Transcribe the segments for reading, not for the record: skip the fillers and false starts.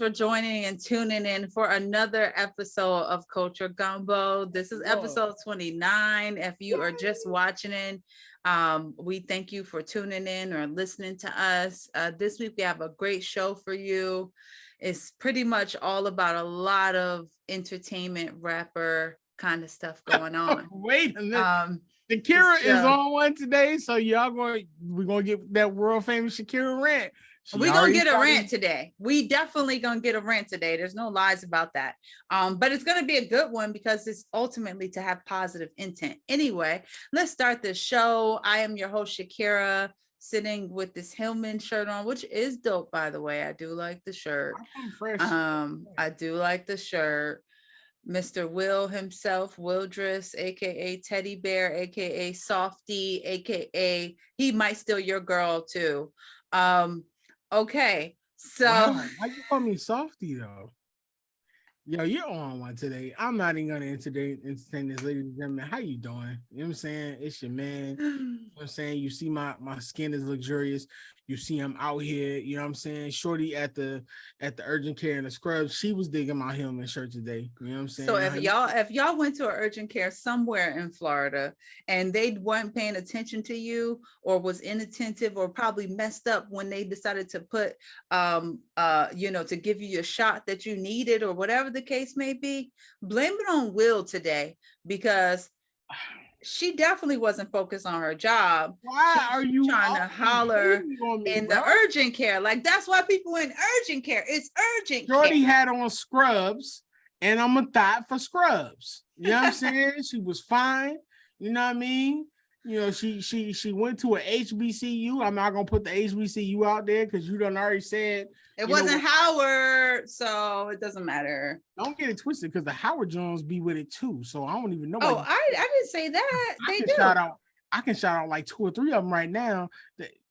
for joining and tuning in for another episode of Culture Gumbo. This is episode 29. If you are just watching it, we thank you for tuning in or listening to us. This week we have a great show for you. It's pretty much all about a lot of entertainment, rapper kind of stuff going on. Wait a minute. Shakira is on one today, so we're gonna get that world famous Shakira rant. We're gonna get a rant today. We definitely gonna get a rant today. There's no lies about that. But it's gonna be a good one because it's ultimately to have positive intent. Anyway, let's start this show. I am your host, Shakira, sitting with this Hillman shirt on, which is dope, by the way. I do like the shirt. I do like the shirt. Mr. Will himself, Wildress, aka Teddy Bear, aka Softy, aka he might steal your girl too. Okay, so wow. Why you call me Softy though? Yo, you're on one today. I'm not even gonna entertain this, ladies and gentlemen. How you doing? You know what I'm saying? It's your man. You know what I'm saying? You see my skin is luxurious. You see I'm out here, you know what I'm saying? Shorty at the urgent care and the scrubs, she was digging my Hillman shirt today. You know what I'm saying? So if y'all went to an urgent care somewhere in Florida and they weren't paying attention to you or was inattentive or probably messed up when they decided to put to give you a shot that you needed or whatever the case may be, blame it on Will today because she definitely wasn't focused on her job. Why are you trying to holler in the urgent care? Like, that's why people in urgent care. It's urgent care. Shorty had on scrubs, and I'm a thought for scrubs. You know what I'm saying? She was fine. You know what I mean? You know, she went to a HBCU. I'm not gonna put the HBCU out there because you done already said it wasn't Howard, so it doesn't matter. Don't get it twisted because the Howard Jones be with it too. So I don't even know. Oh, I didn't say that. I can shout out like 2 or 3 of them right now.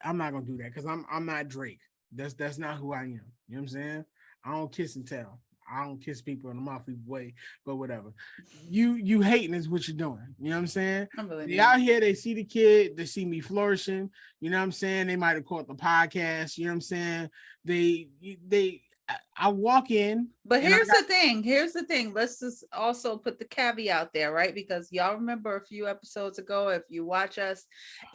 I'm not gonna do that because I'm not Drake. That's not who I am. You know what I'm saying? I don't kiss and tell. I don't kiss people in a mouth way, but whatever. You hating is what you're doing. You know what I'm saying? They out here, they see the kid, they see me flourishing. You know what I'm saying? They might have caught the podcast. You know what I'm saying? I walk in. But here's the thing. Let's just also put the caveat there, right? Because y'all remember a few episodes ago, if you watch us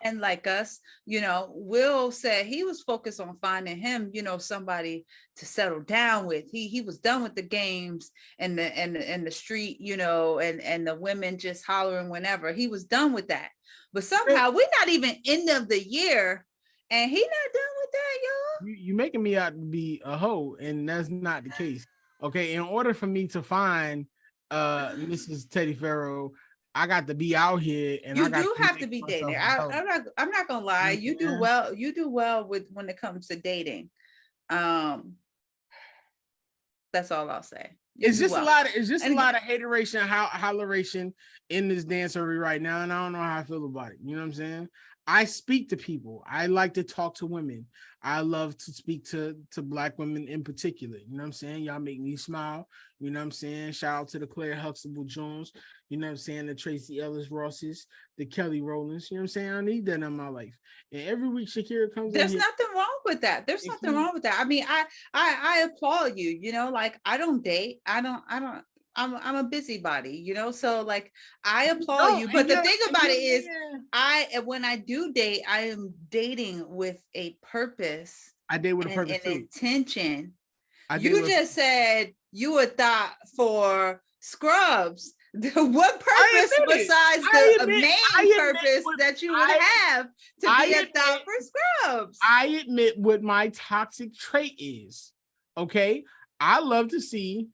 and like us, you know, Will said he was focused on finding him, you know, somebody to settle down with. He was done with the games and the street, you know, and the women just hollering whenever. He was done with that. But somehow we're not even end of the year. And he not done with that, y'all. You making me out to be a hoe, and that's not the case. Okay, in order for me to find Mrs. Teddy Farrow, I got to be out here, and you do have to be dating. I'm not gonna lie. You do well. You do well with when it comes to dating. That's all I'll say. It's just a lot of hateration, holleration in this dancery right now, and I don't know how I feel about it. You know what I'm saying? I speak to people. I like to talk to women. I love to speak to Black women in particular. You know what I'm saying? Y'all make me smile. You know what I'm saying? Shout out to the Claire Huxtable Jones. You know what I'm saying? The Tracy Ellis Rosses, the Kelly Rowlands. You know what I'm saying? I need that in my life. And every week Shakira comes There's nothing wrong with that. There's nothing wrong with that. I mean, I applaud you. You know, like I don't date. I'm a busybody, you know, so like I applaud you. But the thing about it is when I do date, I am dating with a purpose. I date with a purpose and intention. You just said you a thought for scrubs. What purpose besides the main purpose that you would have to be a thought for scrubs? I admit what my toxic trait is. Okay. I love to see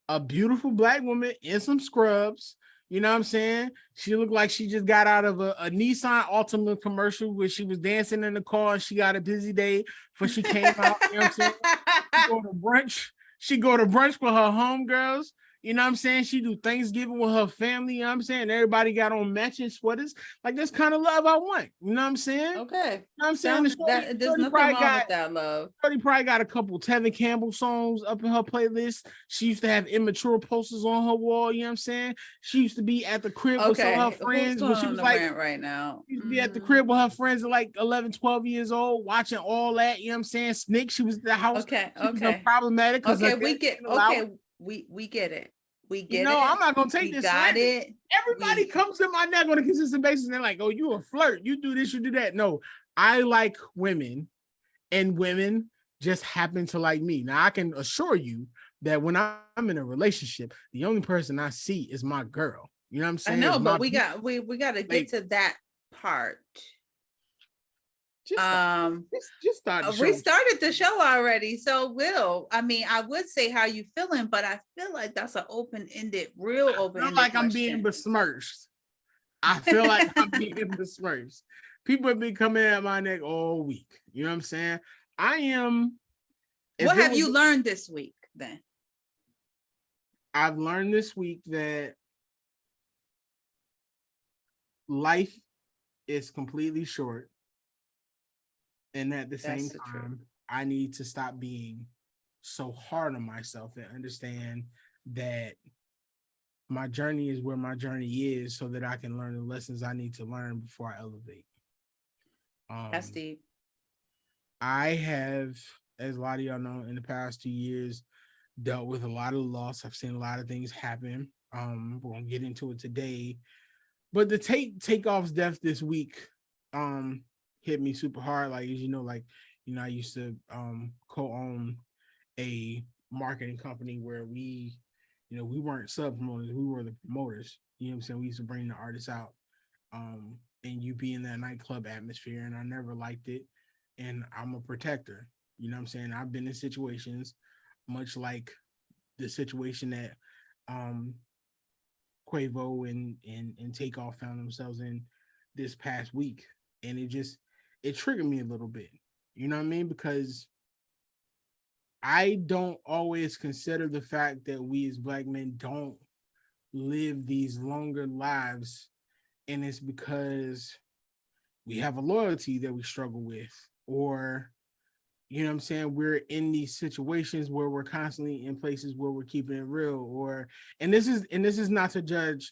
a beautiful Black woman in some scrubs. You know what I'm saying? She looked like she just got out of a Nissan Altima commercial where she was dancing in the car and she got a busy day before she came out. You know what I'm saying? She go to brunch with her homegirls. You know what I'm saying? She do Thanksgiving with her family. You know what I'm saying? Everybody got on matching sweaters. Like, that's kind of love I want. You know what I'm saying? Okay. You know what I'm saying? There's nothing wrong with that, love. Shorty probably got a couple Tevin Campbell songs up in her playlist. She used to have immature posters on her wall. You know what I'm saying? She used to be at the crib with some of her friends when she was like right now. She used to be at the crib with her friends at like 11, 12 years old, watching all that. You know what I'm saying? Snick, she was at the house. Okay. Problematic because we get we get it. We get it. I'm not gonna take this. Got it. Everybody comes to my neck on a consistent basis and they're like, oh, you a flirt. You do this, you do that. No, I like women, and women just happen to like me. Now, I can assure you that when I'm in a relationship, the only person I see is my girl. You know what I'm saying? I know, but we got to get to that part. Just start the show. We started the show already, so I would say how you feeling, but I feel like that's an open-ended, real open-ended. I feel like I'm being besmirched. I feel like I'm being besmirched. People have been coming at my neck all week. You know what I'm saying? I am. What have you learned this week then? I've learned this week that life is completely short. And at the same time, I need to stop being so hard on myself and understand that my journey is where my journey is so that I can learn the lessons I need to learn before I elevate. That's deep. I have, as a lot of y'all know, in the past 2 years, dealt with a lot of loss. I've seen a lot of things happen. We're going to get into it today. But the Takeoff's death this week, hit me super hard. Like, as you know, I used to co-own a marketing company where we weren't sub promoters, we were the promoters. You know what I'm saying? We used to bring the artists out, and you be in that nightclub atmosphere, and I never liked it. And I'm a protector. You know what I'm saying? I've been in situations much like the situation that Quavo and Takeoff found themselves in this past week, and it triggered me a little bit, you know what I mean? Because I don't always consider the fact that we as Black men don't live these longer lives, and it's because we have a loyalty that we struggle with, or, you know what I'm saying, we're in these situations where we're constantly in places where we're keeping it real, and this is not to judge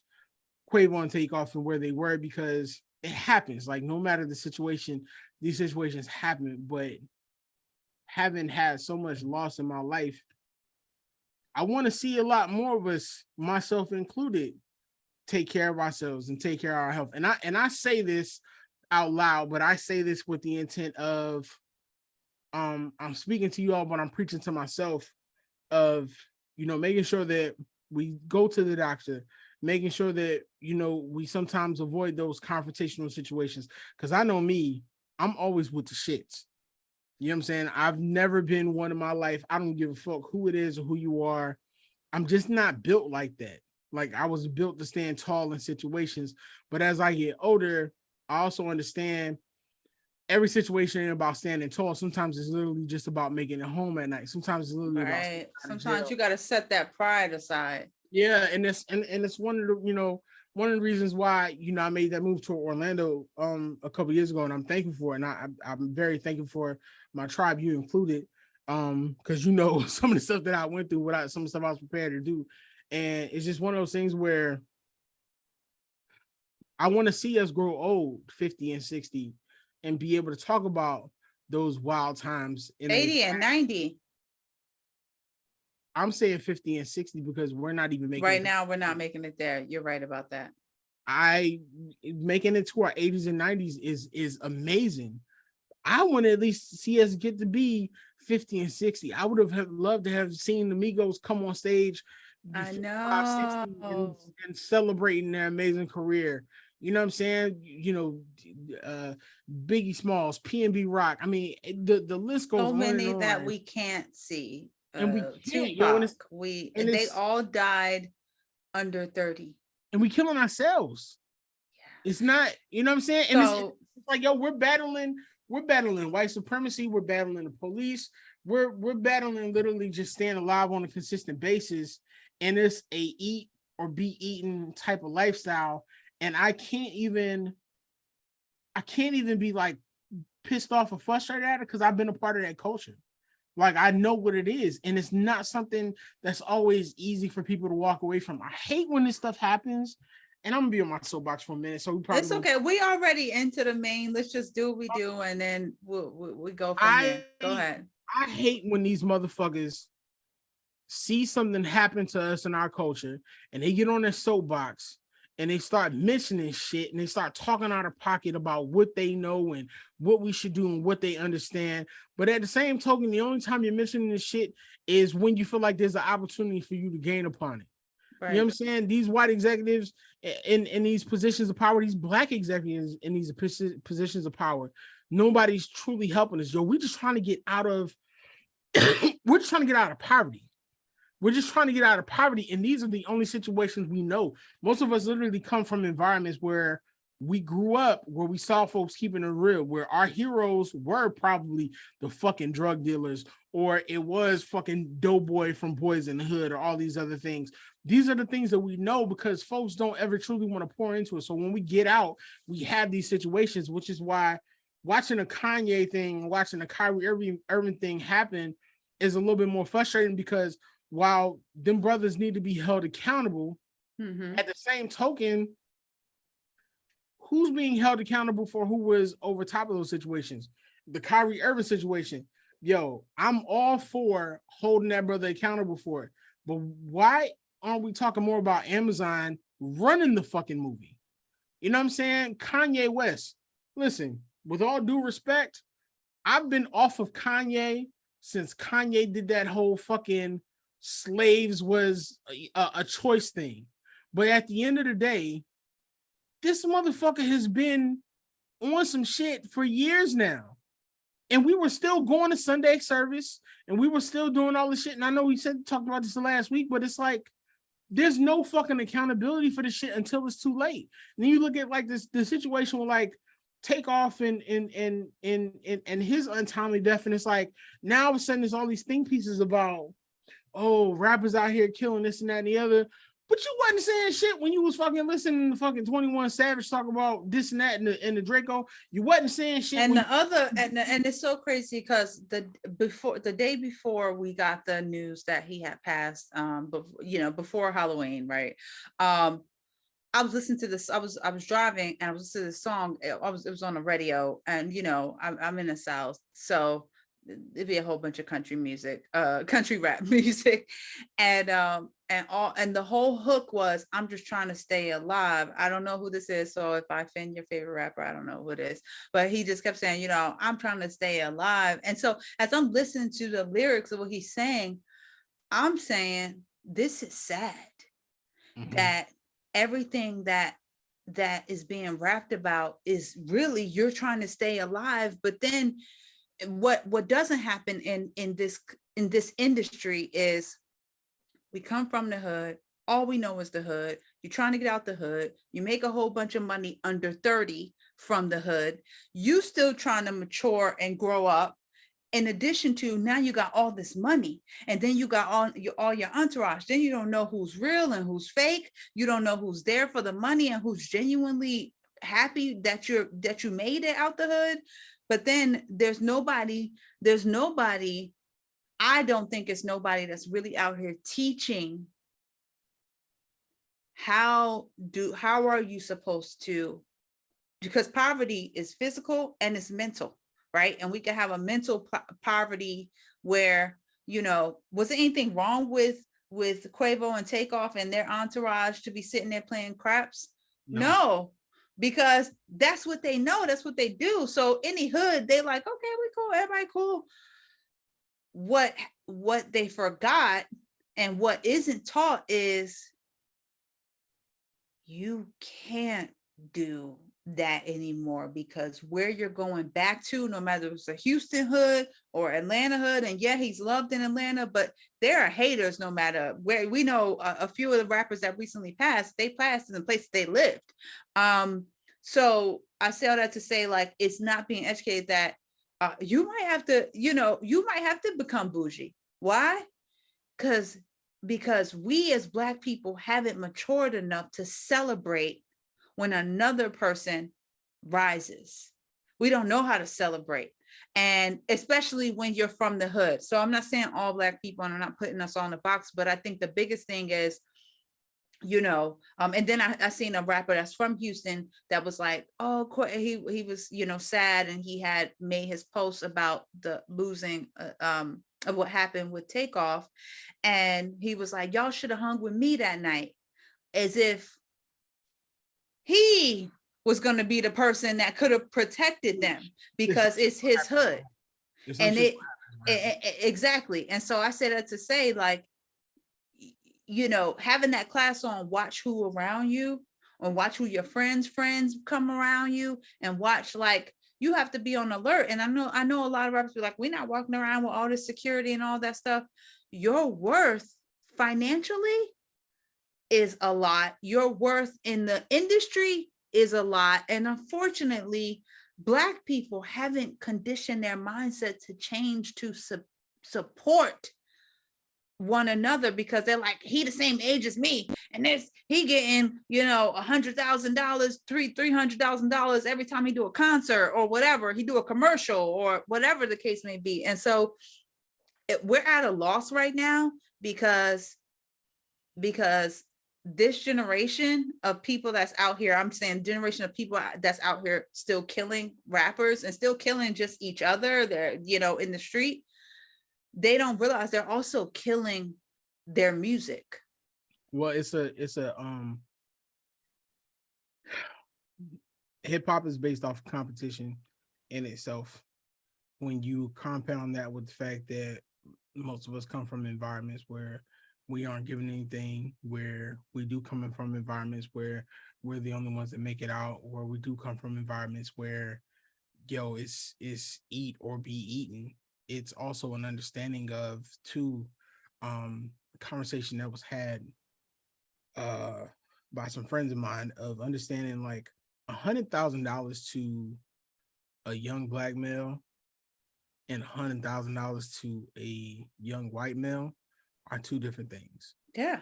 Quavo and Takeoff and where they were, because it happens. Like, no matter the situation, these situations happen. But having had so much loss in my life, I want to see a lot more of us, myself included, take care of ourselves and take care of our health. And I say this out loud, but I say this with the intent of, I'm speaking to you all, but I'm preaching to myself of, making sure that we go to the doctor, making sure that, we sometimes avoid those confrontational situations. Because I know me, I'm always with the shits. You know what I'm saying? I've never been one in my life. I don't give a fuck who it is or who you are. I'm just not built like that. Like, I was built to stand tall in situations. But as I get older, I also understand every situation ain't about standing tall. Sometimes it's literally just about making it home at night. Sometimes it's literally about sometimes you got to set that pride aside. Yeah, and it's one of the reasons why I made that move to Orlando a couple years ago, and I'm thankful for it. And I'm very thankful for my tribe, you included, because some of the stuff that I went through, some of the stuff I was prepared to do, and it's just one of those things where I want to see us grow old, 50 and 60, and be able to talk about those wild times in 80 and 90. I'm saying 50 and 60 because we're not even making right now. We're not making it there. You're right about that. Making it to our 80s and 90s is amazing. I want to at least see us get to be 50 and 60. I would have loved to have seen the Migos come on stage. I know. 60 and celebrating their amazing career. You know what I'm saying? Biggie Smalls, PNB Rock. I mean, the list goes on. So many that we can't see. And we can't, they all died under 30. And we killing ourselves. Yeah. It's not, you know what I'm saying? And it's like, we're battling white supremacy, we're battling the police, we're battling literally just staying alive on a consistent basis, and it's a eat or be eaten type of lifestyle. And I can't even be like pissed off or frustrated at it because I've been a part of that culture. Like I know what it is, and it's not something that's always easy for people to walk away from. I hate when this stuff happens, and I'm gonna be on my soapbox for a minute. So we probably It's okay. We already into the main. Let's just do what we do, and then we go from there. Go ahead. I hate when these motherfuckers see something happen to us in our culture, and they get on their soapbox and they start mentioning shit and they start talking out of pocket about what they know and what we should do and what they understand. But at the same token, the only time you're mentioning this shit is when you feel like there's an opportunity for you to gain upon it. Right. You know what I'm saying? These white executives in these positions of power, these black executives in these positions of power, nobody's truly helping us. Yo, we're just trying to get out of we're just trying to get out of poverty. We're just trying to get out of poverty. And these are the only situations we know. Most of us literally come from environments where we grew up, where we saw folks keeping it real, where our heroes were probably the fucking drug dealers, or it was fucking Doughboy from Boys in the Hood, or all these other things. These are the things that we know because folks don't ever truly want to pour into it. So when we get out, we have these situations, which is why watching a Kanye thing, watching a Kyrie Irving thing happen is a little bit more frustrating because while them brothers need to be held accountable, at the same token, who's being held accountable for who was over top of those situations? The Kyrie Irving situation. Yo, I'm all for holding that brother accountable for it. But why aren't we talking more about Amazon running the fucking movie? You know what I'm saying? Kanye West. Listen, with all due respect, I've been off of Kanye since Kanye did that whole fucking slaves was a choice thing. But at the end of the day, this motherfucker has been on some shit for years now. And we were still going to Sunday service and we were still doing all this shit. And I know we talked about this last week, but it's like, there's no fucking accountability for this shit until it's too late. And then you look at like the situation with like Takeoff and his untimely death. And it's like, now all of a sudden there's all these think pieces about, oh, rappers out here killing this and that and the other. But you wasn't saying shit when you was fucking listening to fucking 21 Savage talk about this and that and the Draco. You wasn't saying shit. And and it's so crazy because the day before we got the news that he had passed, before Halloween, right? I was listening to this. I was driving and I was listening to this song. It was on the radio, and I'm in the South, so it'd be a whole bunch of country music, country rap music, and the whole hook was, I'm just trying to stay alive. I don't know who this is, so if I offend your favorite rapper, I don't know who it is, but he just kept saying, I'm trying to stay alive. And so as I'm listening to the lyrics of what he's saying, I'm saying, this is sad, that everything that is being rapped about is really, you're trying to stay alive. But then what doesn't happen in this industry is, we come from the hood, all we know is the hood. You're trying to get out the hood, you make a whole bunch of money under 30 from the hood, you still trying to mature and grow up. In addition to, now you got all this money, and then you got all your entourage. Then you don't know who's real and who's fake. You don't know who's there for the money and who's genuinely happy that you made it out the hood. But then there's nobody, I don't think it's nobody that's really out here teaching how are you supposed to, because poverty is physical and it's mental, right? And we can have a mental poverty where, was there anything wrong with Quavo and Takeoff and their entourage to be sitting there playing craps? No. Because that's what they know, that's what they do. So any hood, they like, okay, we cool, everybody cool. What they forgot and what isn't taught is, you can't do that anymore, because where you're going back to, no matter if it's a Houston hood or Atlanta hood, and yeah, he's loved in Atlanta, but there are haters no matter where. We know a few of the rappers that recently passed, they passed in the place they lived. So I say all that to say, like, it's not being educated that You might have to, you might have to become bougie. Why? Because we as Black people haven't matured enough to celebrate when another person rises. We don't know how to celebrate. And especially when you're from the hood. So I'm not saying all Black people, and I'm not putting us all in a box, but I think the biggest thing is, and then I seen a rapper that's from Houston that was like, oh, he was, sad, and he had made his post about the losing of what happened with Takeoff. And he was like, y'all should have hung with me that night, as if he was going to be the person that could have protected them, because it's his hood. And exactly. And so I said that to say, like, having that class on watch who around you, or watch who your friends come around you, and watch, like, you have to be on alert. And I know a lot of rappers be like, we're not walking around with all this security and all that stuff. Your worth financially is a lot. Your worth in the industry is a lot. And unfortunately, Black people haven't conditioned their mindset to change, to support one another, because they're like, he the same age as me, and he getting $100,000, $300,000 every time he do a concert, or whatever, he do a commercial, or whatever the case may be. And so we're at a loss right now, because this generation of people that's out here, I'm saying generation of people that's out here still killing rappers and still killing just each other, they're in the street, they don't realize they're also killing their music. Well, it's a hip hop is based off competition in itself. When you compound that with the fact that most of us come from environments where we aren't given anything, where we do come from environments where we're the only ones that make it out, or we do come from environments where it's eat or be eaten. It's also an understanding of conversation that was had by some friends of mine, of understanding like $100,000 to a young Black male and $100,000 to a young white male are two different things. Yeah.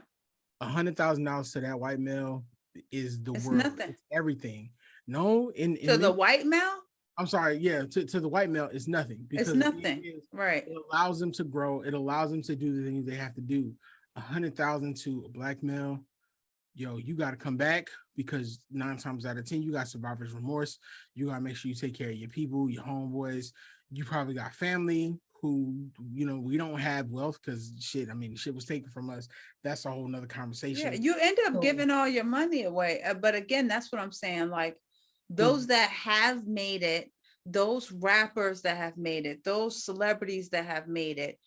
$100,000 to that white male is the it's world. Nothing. It's everything. No, to the white male. I'm sorry, yeah, to the white male, it's nothing. Because it's nothing, right? It allows them to grow. It allows them to do the things they have to do. 100,000 to a Black male, you got to come back, because 9 times out of 10, you got survivor's remorse. You got to make sure you take care of your people, your homeboys. You probably got family who, we don't have wealth, because shit was taken from us. That's a whole nother conversation. Yeah, you end up giving all your money away. But again, that's what I'm saying. Like, those that have made it, those rappers that have made it, those celebrities that have made it,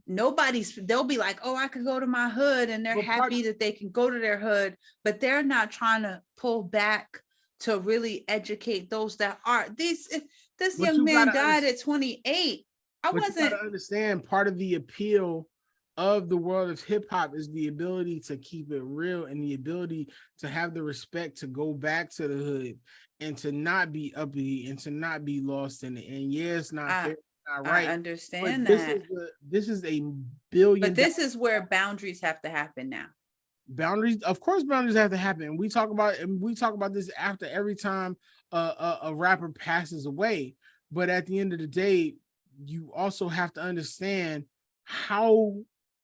they'll be like, oh, I could go to my hood, and they're happy that they can go to their hood, but they're not trying to pull back to really educate those that are. This young man died at 28. You gotta understand, part of the appeal of the world of hip hop is the ability to keep it real, and the ability to have the respect to go back to the hood, and to not be uppity, and to not be lost in it. And it's not fair, not right. I understand that. This is a billion. But this is where boundaries have to happen now. Boundaries, of course, boundaries have to happen. We talk about this after every time a rapper passes away. But at the end of the day, you also have to understand how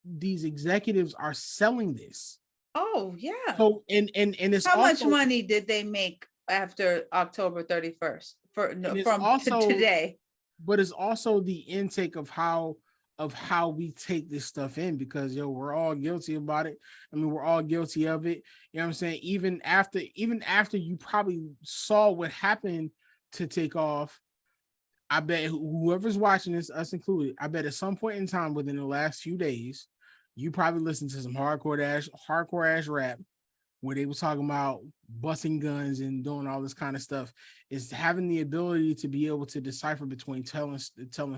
these executives are selling this. Oh yeah. So and it's how much money did they make after October 31st today? But it's also the intake of how we take this stuff in, because we're all guilty about it. We're all guilty of it. You know what I'm saying? Even after you probably saw what happened to Takeoff, I bet whoever's watching this, us included, I bet at some point in time within the last few days, you probably listened to some hardcore ass rap where they were talking about busting guns and doing all this kind of stuff. Is having the ability to be able to decipher between telling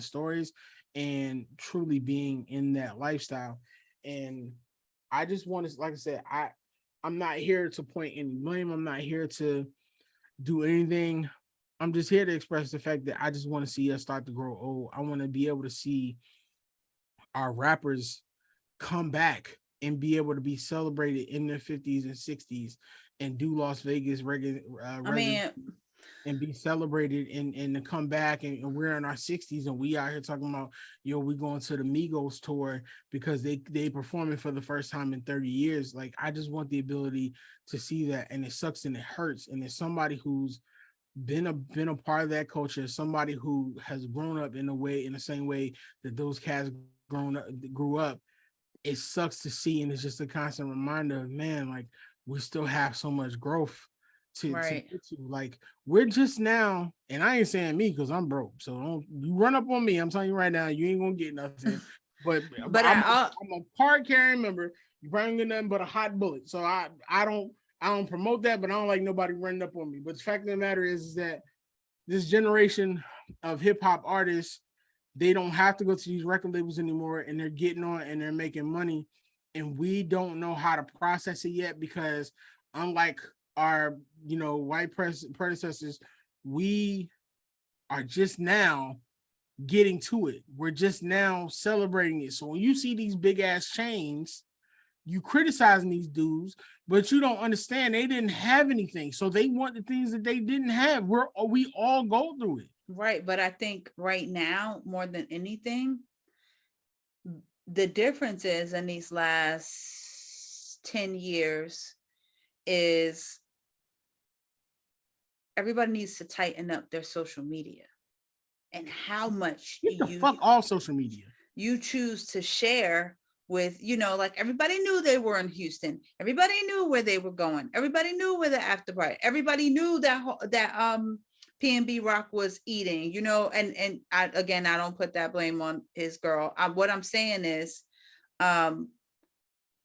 stories and truly being in that lifestyle. And I just want to, like I said, I'm not here to point any blame. I'm not here to do anything I'm just here to express the fact that I just want to see us start to grow old. I want to be able to see our rappers come back and be able to be celebrated in their 50s and 60s and do Las Vegas I mean, and be celebrated and to come back and we're in our 60s and we out here talking about, we going to the Migos tour because they performing for the first time in 30 years. Like, I just want the ability to see that, and it sucks and it hurts. And as somebody who's been a part of that culture, somebody who has grown up in the same way that those cats grew up, it sucks to see. And it's just a constant reminder of, man, like, we still have so much growth to get to. Like, we're just now, and I ain't saying me because I'm broke, so don't you run up on me. I'm telling you right now, you ain't gonna get nothing. But I'm a card carrying member. You bring in nothing but a hot bullet. So I don't promote that, but I don't like nobody running up on me. But the fact of the matter is that this generation of hip hop artists, they don't have to go to these record labels anymore, and they're getting on and they're making money. And we don't know how to process it yet, because unlike our, white predecessors, we are just now getting to it. We're just now celebrating it. So when you see these big ass chains, you criticizing these dudes, but you don't understand they didn't have anything. So they want the things that they didn't have. We all go through it. Right. But I think right now, more than anything, the difference is in these last 10 years is everybody needs to tighten up their social media and how much fuck all social media you choose to share with, like, everybody knew they were in Houston. Everybody knew where they were going. Everybody knew where the after party. Everybody knew that PNB Rock was eating, and I don't put that blame on his girl. What I'm saying is,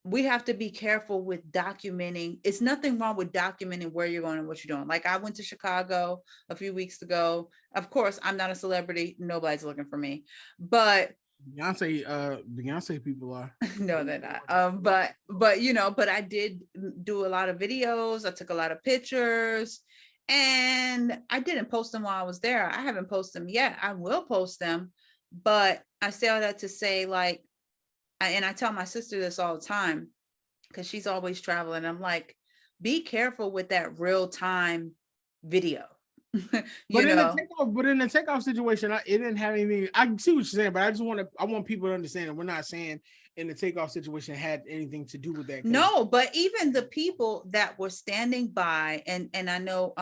we have to be careful with documenting. It's nothing wrong with documenting where you're going and what you're doing. Like, I went to Chicago a few weeks ago. Of course, I'm not a celebrity. Nobody's looking for me, but Beyonce people are. No, they're not. But I did do a lot of videos. I took a lot of pictures, and I didn't post them while I was there. I haven't posted them yet. I will post them, but I say all that to say, like, and I tell my sister this all the time because she's always traveling. I'm like, be careful with that real time video. But in the takeoff situation, it didn't have anything. I can see what you're saying, but I want people to understand that we're not saying in the takeoff situation had anything to do with that. No, but even the people that were standing by, and I know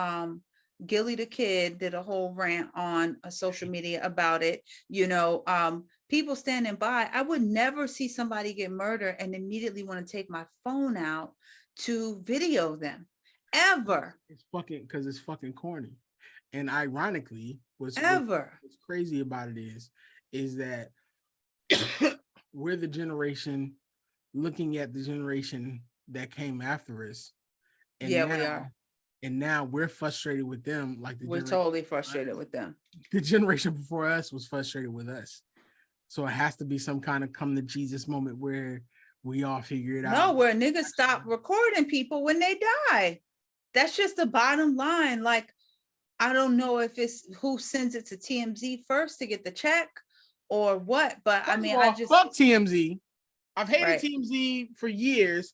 Gilly the Kid did a whole rant on social media about it. People standing by. I would never see somebody get murdered and immediately want to take my phone out to video them, ever. It's fucking corny. And ironically, what's crazy about it is that we're the generation looking at the generation that came after us. And we are. And now we're frustrated with them. Like, we're totally frustrated with them. The generation before us was frustrated with us. So it has to be some kind of come to Jesus moment where we all figure it out. No, where niggas stop recording people when they die. That's just the bottom line. Like, I don't know if it's who sends it to TMZ first to get the check or what, but I mean, I just fuck TMZ. I've hated TMZ for years,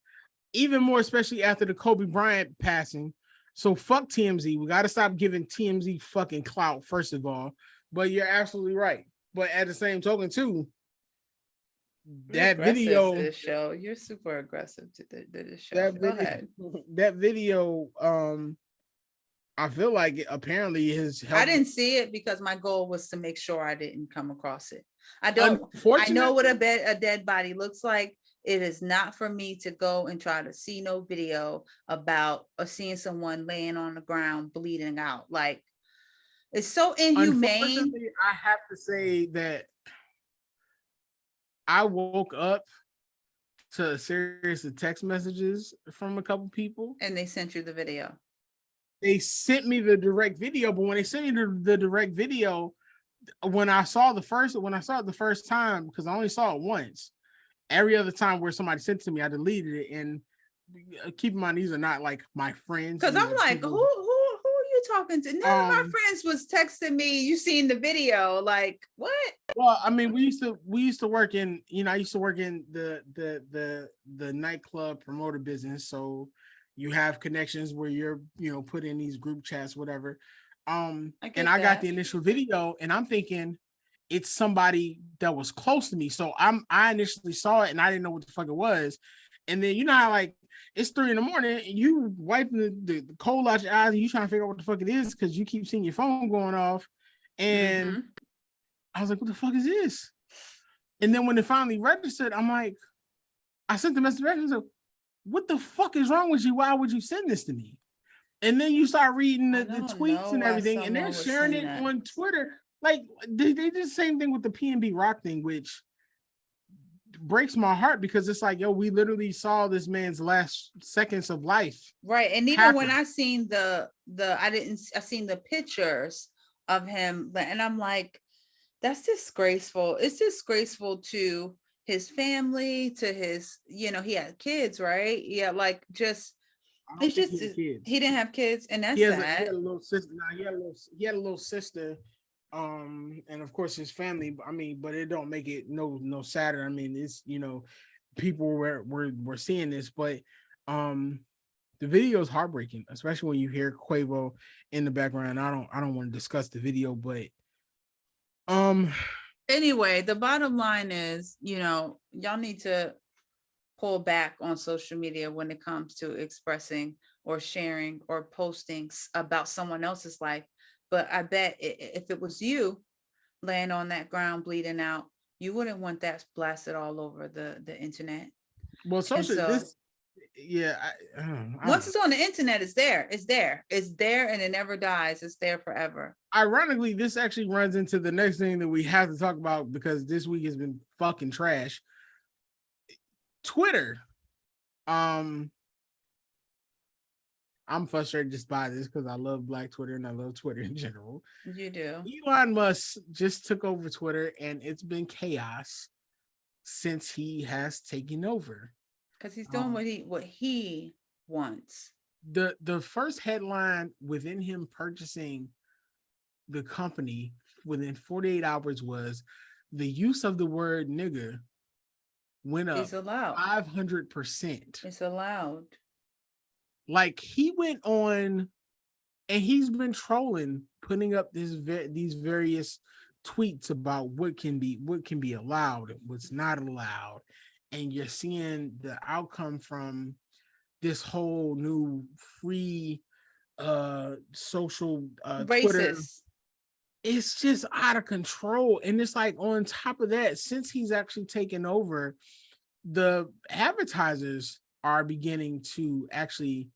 even more, especially after the Kobe Bryant passing. So fuck TMZ. We got to stop giving TMZ fucking clout, first of all. But you're absolutely right. But at the same token, too, that video to this show, you're super aggressive to this show. Go ahead. That video, I feel like it apparently has helped. I didn't see it because my goal was to make sure I didn't come across it. I know what a dead body looks like. It is not for me to go and try to see no video about seeing someone laying on the ground bleeding out. Like, it's so inhumane. I have to say that I woke up to a series of text messages from a couple people, and they sent you the video. They sent me the direct video, but when they sent me the direct video, when I saw it the first time, because I only saw it once. Every other time where somebody sent it to me, I deleted it. And keep in mind, these are not like my friends. Because I'm like, who are you talking to? None of my friends was texting me, you seen the video. Like, what? Well, I mean, we used to work in, I used to work in the nightclub promoter business. So you have connections where you're, put in these group chats, whatever. And I got the initial video and I'm thinking it's somebody that was close to me. So I initially saw it and I didn't know what the fuck it was. And then, how like it's 3 a.m. and you wiping the cold out your eyes and you trying to figure out what the fuck it is because you keep seeing your phone going off. And I was like, what the fuck is this? And then when it finally registered, I'm like, I sent the message back and said, what the fuck is wrong with you? Why would you send this to me? And then you start reading the tweets and everything, and they're sharing it on Twitter. Like they did the same thing with the PNB Rock thing, which breaks my heart because it's like, yo, we literally saw this man's last seconds of life. Right. And even when I seen I seen the pictures of him, and I'm like, that's disgraceful. It's disgraceful to his family, to his, he had kids, right? Yeah, like just it's just he didn't have kids, and that's sad. He had a little sister. He had a little sister. And of course his family. I mean, but it don't make it no sadder. I mean, it's people were seeing this, but the video is heartbreaking, especially when you hear Quavo in the background. I don't want to discuss the video, but anyway, the bottom line is, y'all need to pull back on social media when it comes to expressing or sharing or posting about someone else's life. But I bet if it was you laying on that ground bleeding out, you wouldn't want that blasted all over the internet. Well, social once it's on the internet, it's there, and it never dies. It's there forever. Ironically, this actually runs into the next thing that we have to talk about because this week has been fucking trash. Twitter. I'm frustrated just by this because I love Black Twitter and I love Twitter in general. You do. Elon Musk just took over Twitter and it's been chaos since he has taken over. Because he's doing what he wants. The first headline within him purchasing the company within 48 hours was the use of the word nigger went up 500%. It's allowed. Like he went on and he's been trolling, putting up these various tweets about what can be allowed and what's not allowed. And you're seeing the outcome from this whole new free social Twitter. It's just out of control. And it's like on top of that, since he's actually taken over, the advertisers are beginning to actually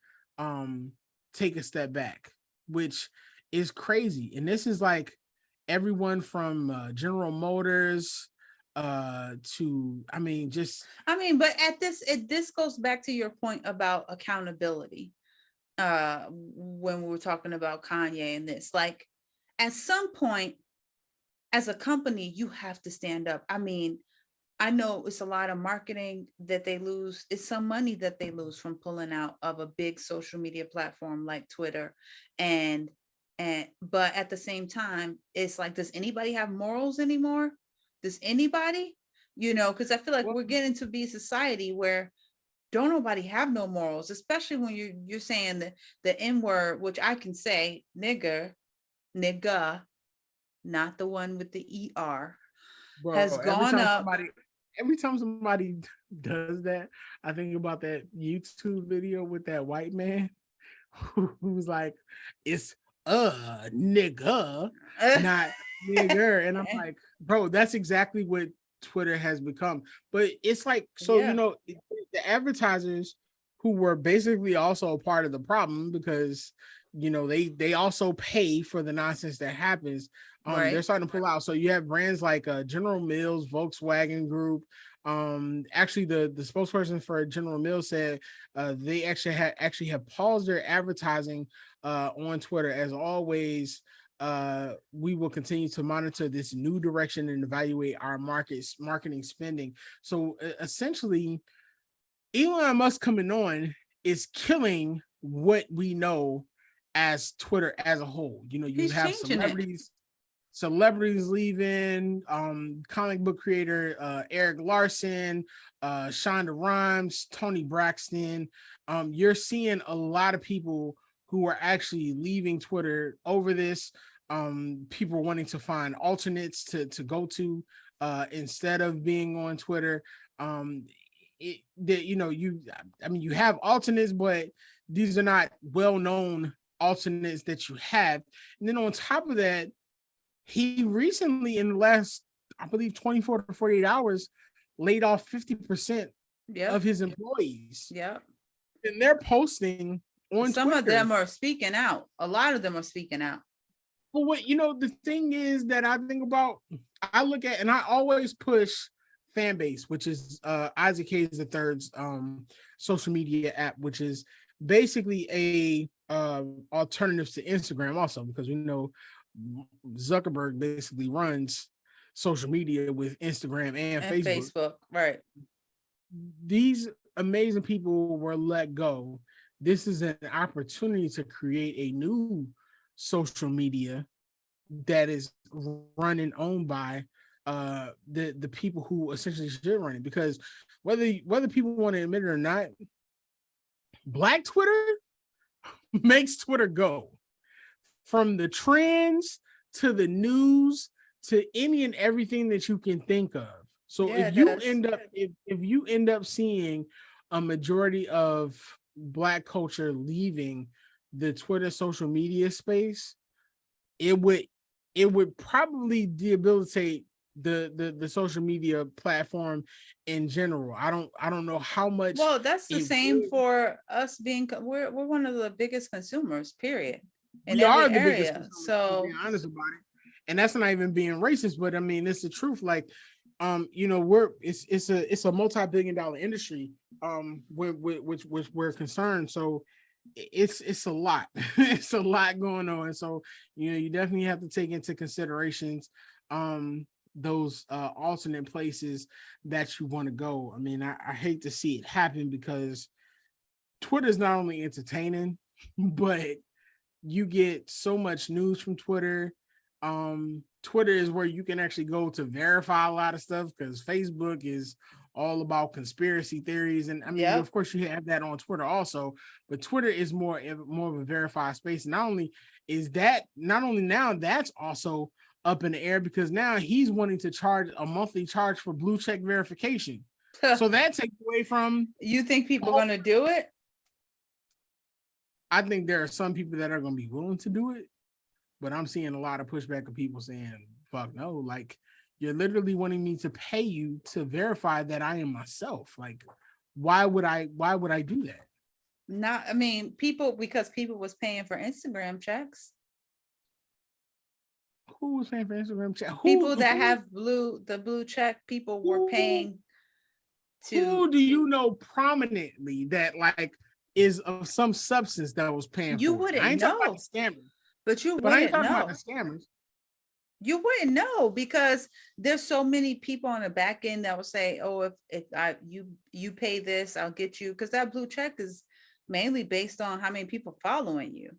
take a step back, which is crazy. And this is like everyone from General Motors to but at this goes back to your point about accountability when we were talking about Kanye and this, like at some point as a company you have to stand up. I mean, I know it's a lot of marketing that they lose. It's some money that they lose from pulling out of a big social media platform like Twitter. But at the same time, it's like, does anybody have morals anymore? Does anybody? Because I feel like we're getting to be a society where don't nobody have no morals, especially when you're saying the N word, which I can say nigga, not the one with the ER. Bro, has gone up. Every time somebody does that, I think about that YouTube video with that white man who's like, it's nigga, not nigger. And I'm like, bro, that's exactly what Twitter has become. But it's like, so, the advertisers who were basically also a part of the problem because, they also pay for the nonsense that happens. Right. They're starting to pull out. So you have brands like General Mills, Volkswagen Group. Actually, the spokesperson for General Mills said they actually have paused their advertising on Twitter. As always, we will continue to monitor this new direction and evaluate our marketing spending. So essentially, Elon Musk coming on is killing what we know as Twitter as a whole. You He's have changing it. celebrities leaving, comic book creator Eric Larson, Shonda Rhimes, Tony Braxton. You're seeing a lot of people who are actually leaving Twitter over this. People wanting to find alternates to go to instead of being on Twitter. You have alternates, but these are not well-known alternates that you have. And then on top of that, he recently, in the last, I believe, 24 to 48 hours, laid off 50% of his employees. Yep. And they're posting on Some Twitter. of them are speaking out. A lot of them are speaking out. But what, the thing is that I think about, I look at, and I always push Fanbase, which is Isaac Hayes III's social media app, which is basically a alternative to Instagram also, because we know Zuckerberg basically runs social media with Instagram and Facebook. Right. These amazing people were let go. This is an opportunity to create a new social media that is run and owned by the people who essentially should run it, because whether people want to admit it or not, Black Twitter makes Twitter go. From the trends to the news to any and everything that you can think of. So if you end up seeing a majority of Black culture leaving the Twitter social media space, it would probably debilitate the social media platform in general. I don't know how much. Well, that's the same for us being, we're one of the biggest consumers, period. We are the biggest consumers, so, to be honest about it. And that's not even being racist, but I mean, it's the truth. Like, it's a multi-billion-dollar industry, which we're concerned. So it's a lot. It's a lot going on. So you definitely have to take into considerations those alternate places that you want to go. I mean, I hate to see it happen, because Twitter is not only entertaining, but you get so much news from Twitter. Twitter is where you can actually go to verify a lot of stuff, because Facebook is all about conspiracy theories. And I mean, of course, you have that on Twitter also, but Twitter is more of a verified space. Not only now, that's also up in the air, because now he's wanting to charge a monthly charge for blue check verification. So that takes away from. You think people are going to do it? I think there are some people that are going to be willing to do it, but I'm seeing a lot of pushback of people saying, fuck no, like, you're literally wanting me to pay you to verify that I am myself. Like, why would I do that? Not, I mean, because people was paying for Instagram checks. Who was paying for Instagram checks? People that have the blue check, people were paying to. Who do you know prominently that like is of some substance that was paying you for wouldn't I ain't know. talking about the scammers. But you But I ain't wouldn't talking know. about the scammers. You wouldn't know, because there's so many people on the back end that will say, oh, if you pay this, I'll get you, because that blue check is mainly based on how many people following you.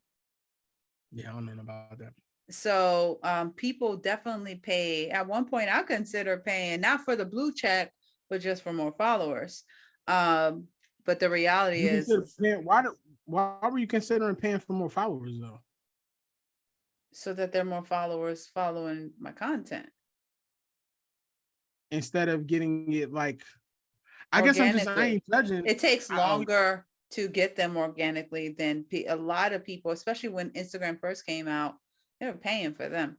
Yeah, I don't know about that. So people definitely pay. At one point, I consider paying not for the blue check, but just for more followers. But the reality is, why were you considering paying for more followers though? So that there are more followers following my content. Instead of getting it like, I guess I ain't judging. It takes longer to get them organically than a lot of people, especially when Instagram first came out, they were paying for them.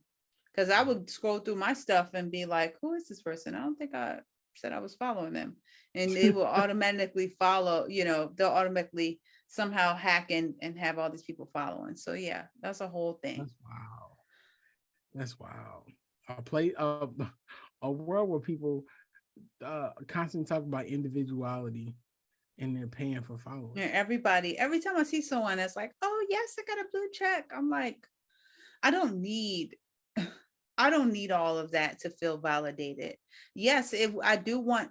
Because I would scroll through my stuff and be like, who is this person? I don't think I said I was following them. And they will automatically follow, they'll automatically somehow hack and have all these people following. So yeah, that's a whole thing. That's wow. A world where people constantly talk about individuality and they're paying for followers. Yeah, everybody, every time I see someone that's like, oh yes, I got a blue check, I'm like, I don't need all of that to feel validated. Yes, I do want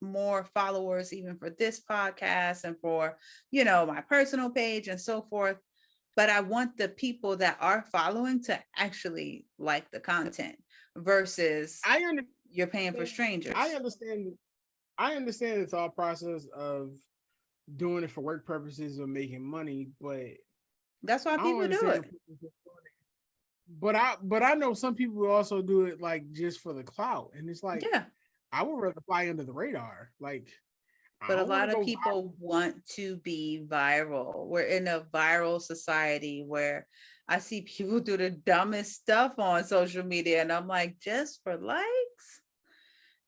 more followers, even for this podcast and for, my personal page and so forth. but I want the people that are following to actually like the content versus you're paying for strangers. I understand the thought process of doing it for work purposes or making money, but that's why people do it. But I know some people also do it like just for the clout, and it's like, yeah, I would rather fly under the radar. Like, but a lot of people want to be viral. We're in a viral society where I see people do the dumbest stuff on social media, and I'm like, just for likes?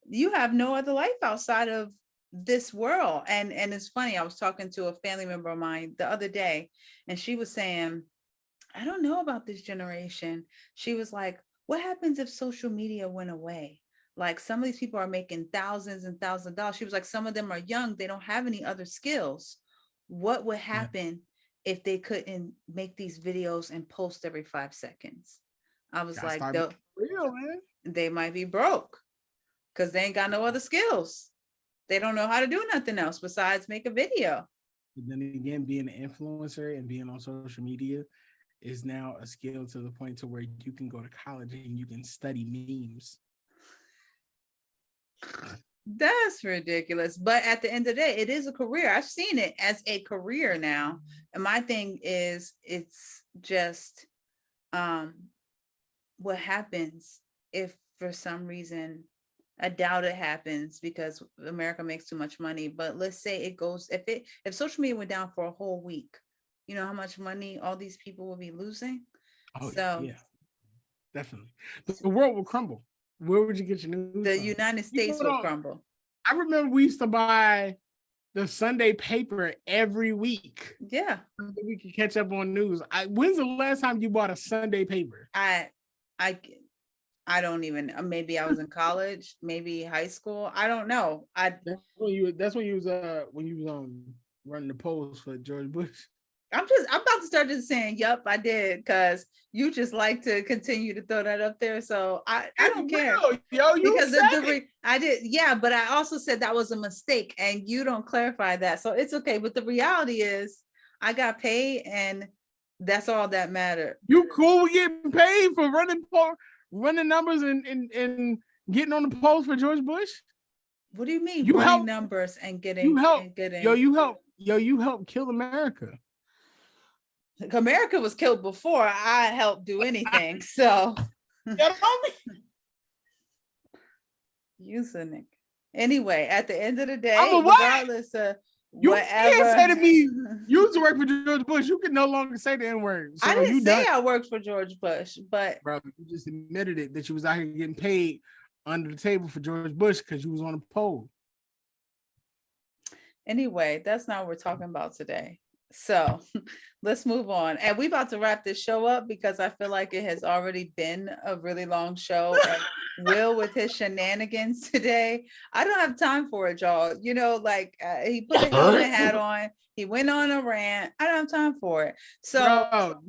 You have no other life outside of this world. And it's funny, I was talking to a family member of mine the other day, and she was saying, I don't know about this generation. She was like, what happens if social media went away? Like, some of these people are making thousands and thousands of dollars. She was like, some of them are young, they don't have any other skills. What would happen if they couldn't make these videos and post every 5 seconds? I was like, they might be broke because they ain't got no other skills. They don't know how to do nothing else besides make a video. But then again, being an influencer and being on social media is now a skill to the point to where you can go to college and you can study memes. That's ridiculous. But at the end of the day, it is a career. I've seen it as a career now. And my thing is, it's just what happens if for some reason, I doubt it happens because America makes too much money. But let's say it goes, if social media went down for a whole week, you know how much money all these people will be losing? Oh, so yeah, definitely. The world will crumble. Where would you get your news? The United States will crumble. I remember we used to buy the Sunday paper every week. Yeah. We could catch up on news. When's the last time you bought a Sunday paper? I don't even, maybe I was in college, maybe high school. I don't know. That's when you was running the polls for George Bush. I'm about to start just saying, yup, I did, because you just like to continue to throw that up there. So I don't care. Yo, you because I did, yeah, but I also said that was a mistake, and you don't clarify that. So it's okay. But the reality is I got paid, and that's all that mattered. You cool with getting paid for running numbers and getting on the polls for George Bush? What do you mean running numbers and getting? You helped kill America. America was killed before I helped do anything. So you cynic. Anyway, at the end of the day, regardless of you can't say to me, you used to work for George Bush. You can no longer say the N-word. So I didn't say I worked for George Bush, but bro, you just admitted it that you was out here getting paid under the table for George Bush because you was on a poll. Anyway, that's not what we're talking about today. So let's move on. And we're about to wrap this show up because I feel like it has already been a really long show. And Will with his shenanigans today, I don't have time for it, y'all. You know, like he put a helmet hat on. He went on a rant. I don't have time for it. So bro,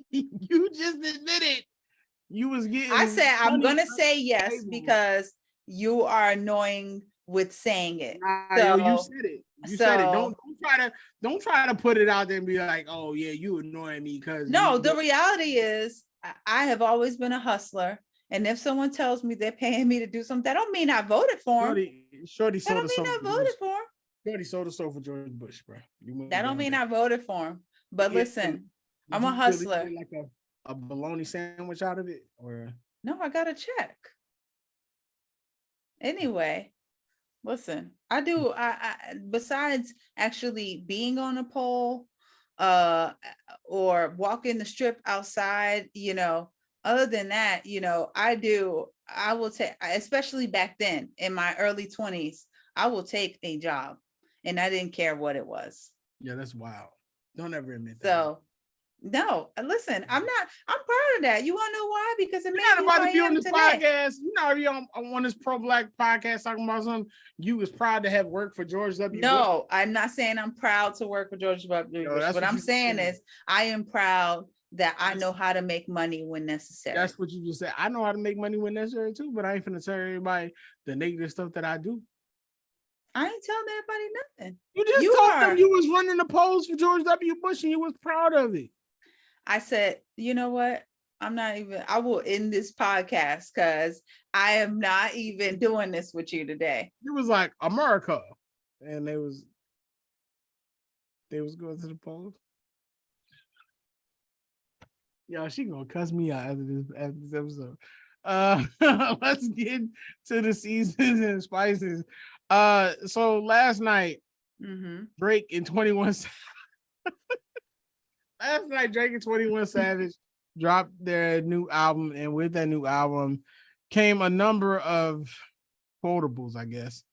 you just admitted you was getting. I said I'm gonna say yes because you are annoying with saying it. So, you said it. You said it. Don't try to put it out there and be like, oh yeah, you annoying me because no. The reality is, I have always been a hustler, and if someone tells me they're paying me to do something, that don't mean I voted for him. Shorty that don't mean I voted for him. Shorty sold us over George Bush, bro. That don't mean I voted for him. But listen, I'm a hustler. Really like a bologna sandwich out of it, or no? I got a check. Anyway. Listen, I do. I besides actually being on a pole, or walking the strip outside, you know, other than that, you know, I will take, especially back then in my early 20s, I will take a job, and I didn't care what it was. Yeah, that's wild. Don't ever admit that. So no, listen, I'm proud of that. You want to know why? Because it made me about to be on this podcast. You know, you on this pro-black podcast talking about something. You was proud to have worked for George W. No, Bush. I'm not saying I'm proud to work for George W. Bush. What I'm saying is I am proud that I know how to make money when necessary. That's what you just said. I know how to make money when necessary too, but I ain't finna tell everybody the negative stuff that I do. I ain't telling everybody nothing. You just told them you was running the polls for George W. Bush and you was proud of it. I said, you know what? I will end this podcast because I am not even doing this with you today. It was like America. And they was going to the polls. Yo, she gonna cuss me out after this episode. Let's get to the seasons and spices. So last night, Drake and 21 last night, Drake and 21 Savage dropped their new album, and with that new album came a number of quotables, I guess.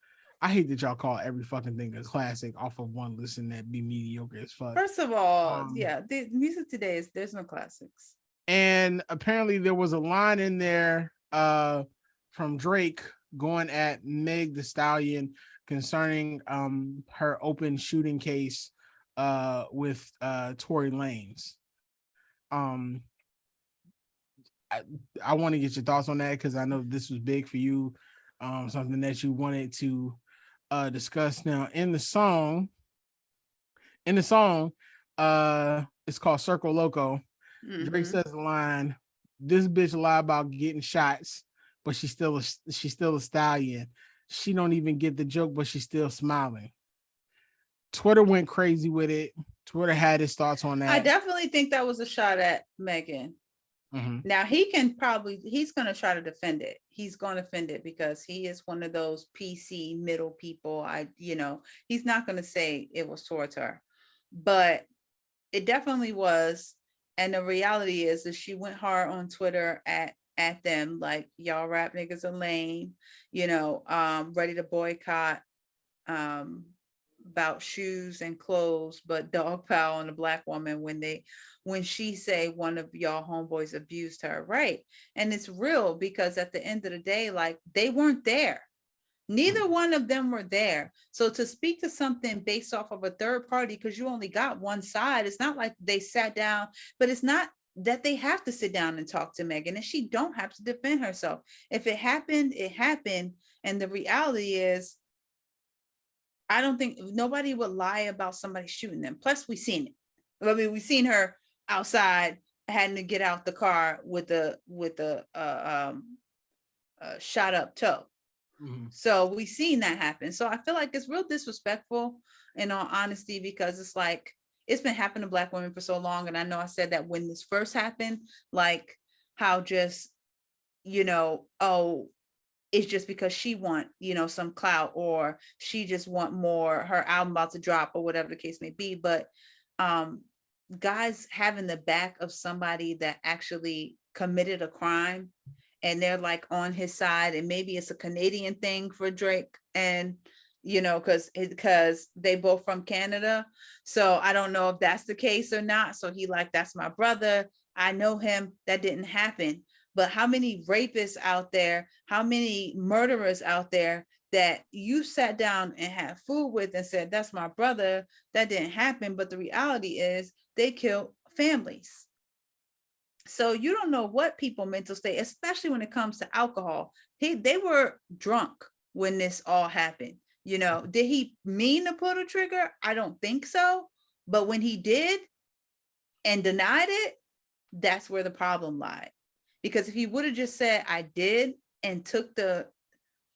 I hate that y'all call every fucking thing a classic off of one listen that be mediocre as fuck. First of all, the music today there's no classics. And apparently there was a line in there from Drake going at Meg Thee Stallion concerning her open shooting case with Tory Lanez. I want to get your thoughts on that because I know this was big for you, something that you wanted to discuss. Now in the song, it's called Circle Loco. Drake says the line, "This bitch lie about getting shots, but she's still a stallion. She don't even get the joke, but she's still smiling." Twitter went crazy with it. Twitter had his thoughts on that. I definitely think that was a shot at Megan. Now he's going to try to defend it. He's going to defend it because he is one of those PC middle people. He's not going to say it was towards her, but it definitely was. And the reality is that she went hard on Twitter at them, like, y'all rap niggas are lame, ready to boycott about shoes and clothes, but dog pile on a Black woman when she say one of y'all homeboys abused her, right? And it's real because at the end of the day, like, they weren't there. Neither one of them were there. So to speak to something based off of a third party, because you only got one side, it's not like they sat down, but it's not that they have to sit down and talk to Megan, and she don't have to defend herself. If it happened, it happened. And the reality is, I don't think nobody would lie about somebody shooting them. Plus, we've seen it. I mean, we've seen her outside having to get out the car with a shot up toe. So we've seen that happen. So I feel like it's real disrespectful, in all honesty, because it's like, it's been happening to Black women for so long. And I know I said that when this first happened, like, how just, it's just because she want, some clout, or she just want more, her album about to drop, or whatever the case may be. But guys having the back of somebody that actually committed a crime, and they're like on his side, and maybe it's a Canadian thing for Drake, and because they both from Canada. So I don't know if that's the case or not. So he like, that's my brother, I know him, that didn't happen. But how many rapists out there, how many murderers out there that you sat down and had food with and said, that's my brother, that didn't happen. But the reality is they killed families. So you don't know what people mental state, especially when it comes to alcohol. They were drunk when this all happened. Did he mean to pull the trigger? I don't think so. But when he did and denied it, that's where the problem lied. Because if he would have just said, I did, and took the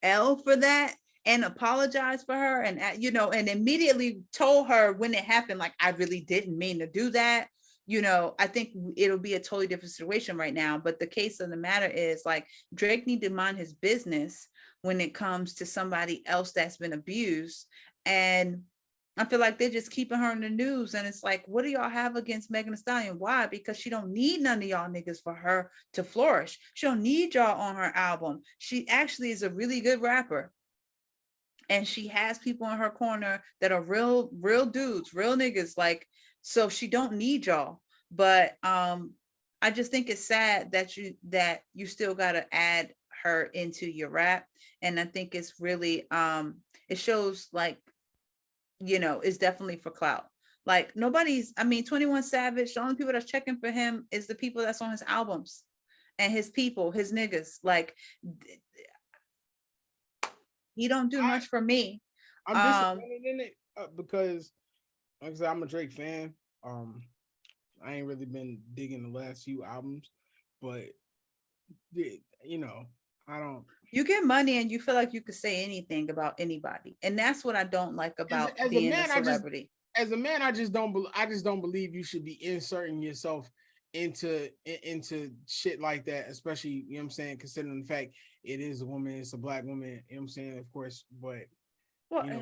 L for that and apologized for her, and and immediately told her when it happened, like, I really didn't mean to do that, I think it'll be a totally different situation right now. But the case of the matter is, like, Drake need to mind his business when it comes to somebody else that's been abused. And I feel like they're just keeping her in the news. And it's like, what do y'all have against Megan Thee Stallion? Why? Because she don't need none of y'all niggas for her to flourish. She don't need y'all on her album. She actually is a really good rapper. And she has people in her corner that are real dudes, real niggas. Like, so she don't need y'all. But I just think it's sad that you still gotta add her into your rap. And I think it's really it shows, like, it's definitely for clout. Like, 21 Savage, the only people that's checking for him is the people that's on his albums and his people, his niggas. Like, he don't do much for me. I'm disappointed in it because, like I said, I'm a Drake fan. I ain't really been digging the last few albums, but you know, I don't. You get money and you feel like you could say anything about anybody, and that's what I don't like about As a being a man, celebrity. I just don't. I just don't believe you should be inserting yourself into shit like that, especially, you know what I'm saying, considering the fact it is a woman, it's a black woman. You know what I'm saying, of course, but Well, you know,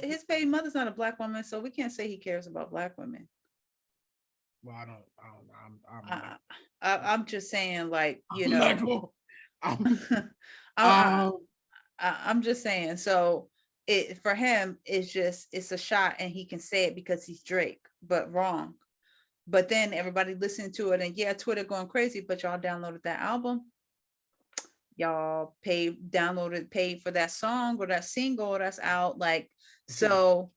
his baby mother's not a black woman, so we can't say he cares about black women. well, I don't. I, I'm just saying, like, you I'm not know, going. I'm, I, um, I'm just saying. So it for him, it's a shot, and he can say it because he's Drake, but wrong. But then everybody listened to it, and yeah, Twitter going crazy. But y'all downloaded that album, y'all paid for that song or that single that's out. Like, so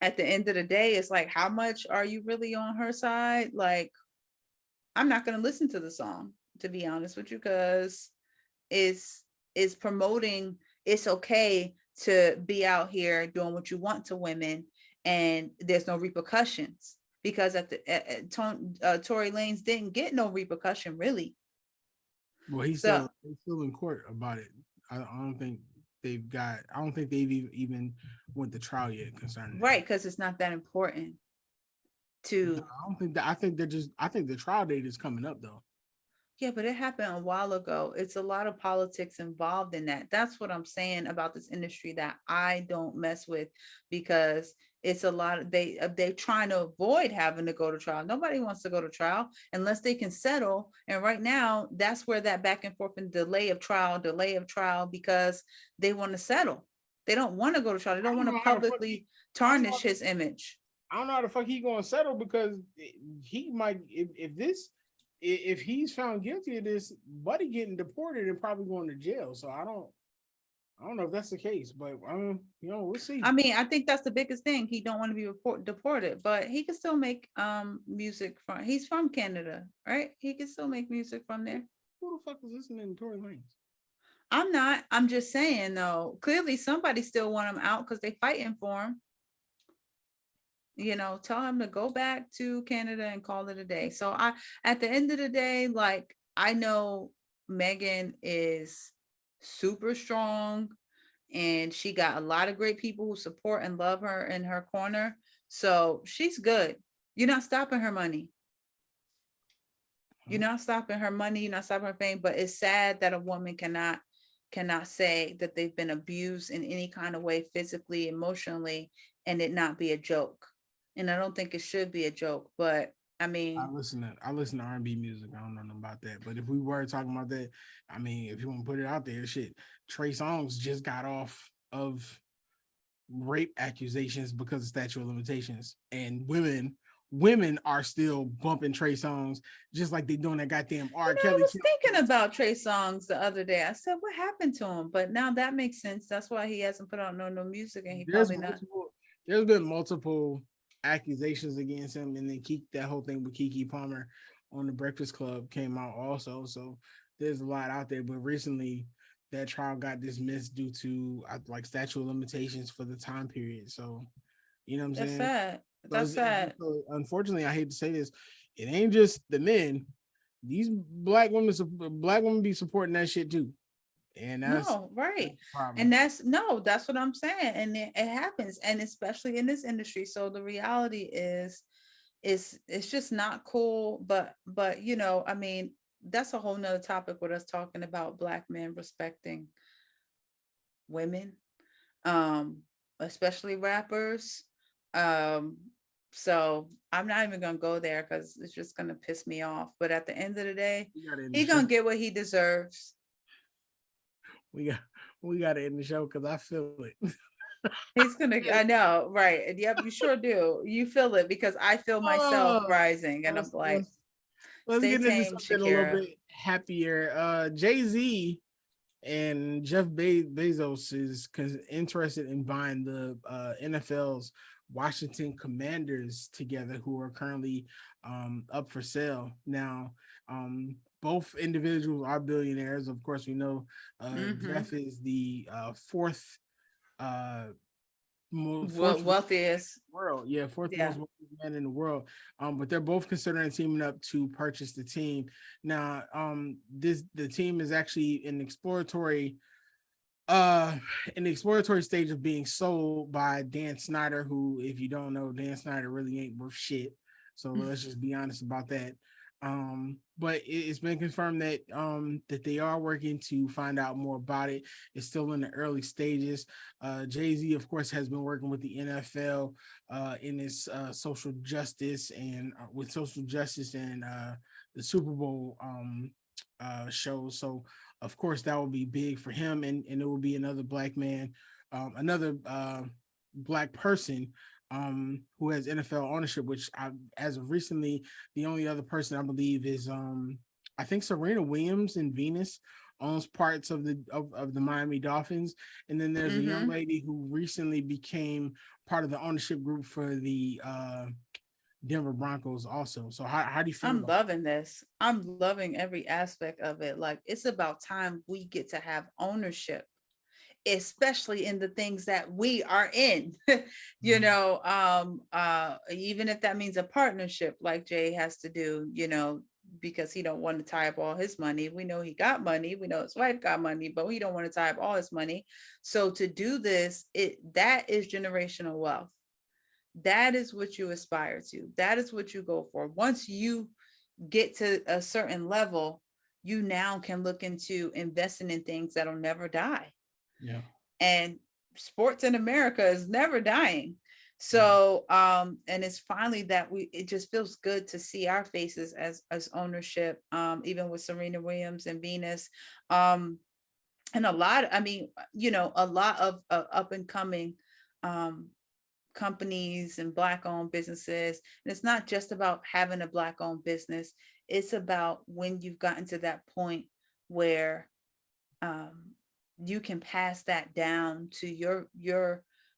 at the end of the day, it's like, how much are you really on her side? Like, I'm not gonna listen to the song, to be honest with you, because it's promoting it's okay to be out here doing what you want to women, and there's no repercussions, because Tory Lanez didn't get no repercussion really. well, he's So still in court about it. I don't think they've got. I don't think they've even went to trial yet concerning right, because it's not that important it. No, to. I don't think that. I think they're just. I think the trial date is coming up though. Yeah, but it happened a while ago. It's a lot of politics involved in that. That's what I'm saying about this industry that I don't mess with, because it's a lot of they trying to avoid having to go to trial. Nobody wants to go to trial unless they can settle. And right now, that's where that back and forth and delay of trial, because they want to settle. They don't want to go to trial. They I don't don't want to know how the fuck publicly I don't know. tarnish his image. I don't know how the fuck he gonna settle, because he might if he's found guilty of this, Buddy getting deported and probably going to jail. So I don't know if that's the case, but you know, we'll see. I mean, I think that's the biggest thing. He don't want to be deported, but he can still make music from. He's from Canada, right? He can still make music from there. Who the fuck is listening to Tory Lanez? I'm not. I'm just saying though. Clearly, somebody still want him out because they fighting for him. You know, tell him to go back to Canada and call it a day. So at the end of the day, like, I know Megan is super strong, and she got a lot of great people who support and love her in her corner. So she's good. You're not stopping her money. You're not stopping her money. You're not stopping her fame. But it's sad that a woman cannot say that they've been abused in any kind of way, physically, emotionally, and it not be a joke. And I don't think it should be a joke. But I mean, I listen to R&B music. I don't know nothing about that. But if we were talking about that, I mean, if you want to put it out there, shit, Trey Songz just got off of rape accusations because of statute of limitations, and women are still bumping Trey Songz just like they doing that goddamn R. I Kelly. was thinking about Trey Songz the other day. I said, what happened to him? But now that makes sense. That's why he hasn't put out no music, and he probably not. There's been multiple accusations against him, and then that whole thing with Keke Palmer on the Breakfast Club came out also. So there's a lot out there. But recently, that trial got dismissed due to like statute of limitations for the time period. So, you know what I'm That's saying? sad. That's sad. So, unfortunately, I hate to say this, it ain't just the men. These black women be supporting that shit too. And that's No, right. that's And that's what I'm saying. And it happens, and especially in this industry. So the reality is it's just not cool. But you know, I mean, that's a whole nother topic with us talking about black men respecting women, especially rappers. Um, so I'm not even gonna go there because it's just gonna piss me off. But at the end of the day, he's gonna get what he deserves. We got to end the show because I feel it. He's gonna, I know, right? Yep, you sure do. You feel it because I feel myself rising, and I'm like, let's stay get into tame, something a little Shakira. bit happier. Jay-Z and Jeff Bezos is interested in buying the NFL's Washington Commanders together, who are currently up for sale now. Both individuals are billionaires. Of course, we know Jeff is the fourth Wealthiest. World, yeah, fourth Yeah. most wealthy man in the world. But they're both considering teaming up to purchase the team. Now, the team is actually uh in the exploratory stage of being sold by Dan Snyder, who, if you don't know, Dan Snyder really ain't worth shit. So let's just be honest about that. But it's been confirmed that they are working to find out more about it. It's still in the early stages. Jay-Z, of course, has been working with the NFL in its social justice and the Super Bowl show. So of course that will be big for him, and it will be another black man, another black person who has NFL ownership, which as of recently, the only other person I believe is I think Serena Williams in Venus owns parts of the Miami Dolphins. And then there's a young lady who recently became part of the ownership group for the Denver Broncos also. So how do you feel? I'm loving this. I'm loving every aspect of it. Like, it's about time we get to have ownership, especially in the things that we are in. You know, even if that means a partnership like Jay has to do, you know, because he don't want to tie up all his money. We know he got money, we know his wife got money, but we don't want to tie up all his money. So to do this, that is generational wealth. That is what you aspire to. That is what you go for. Once you get to a certain level, you now can look into investing in things that'll never die. Yeah. And sports in America is never dying. So and it's finally that it just feels good to see our faces as ownership, even with Serena Williams and Venus. And a lot, I mean, you know, a lot of up and coming companies and black owned businesses. And it's not just about having a black owned business. It's about when you've gotten to that point where you can pass that down to your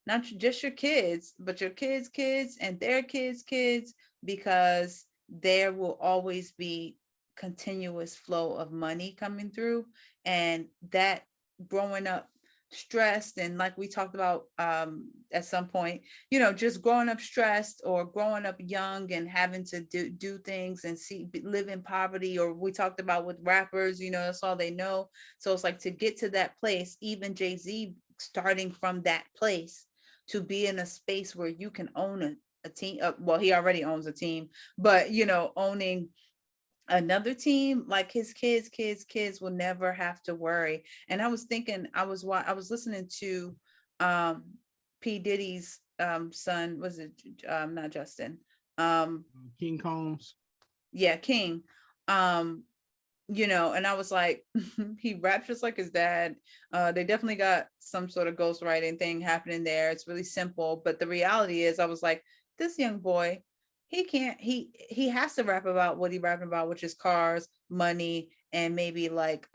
not just your kids, but your kids and their kids, because there will always be continuous flow of money coming through. And that growing up stressed, and like we talked about at some point, you know, just growing up stressed or growing up young and having to do things and live in poverty, or we talked about with rappers, you know, that's all they know. So it's like, to get to that place, even Jay-Z starting from that place, to be in a space where you can own a team. Well, he already owns a team, but you know, owning another team, like his kids will never have to worry. And I was thinking, I was listening to P. Diddy's son, was it not Justin, King Combs. Yeah, King. You know, and I was like, he raps just like his dad. They definitely got some sort of ghostwriting thing happening there. It's really simple, but the reality is, I was like, this young boy, he has to rap about what he rapping about, which is cars, money, and maybe like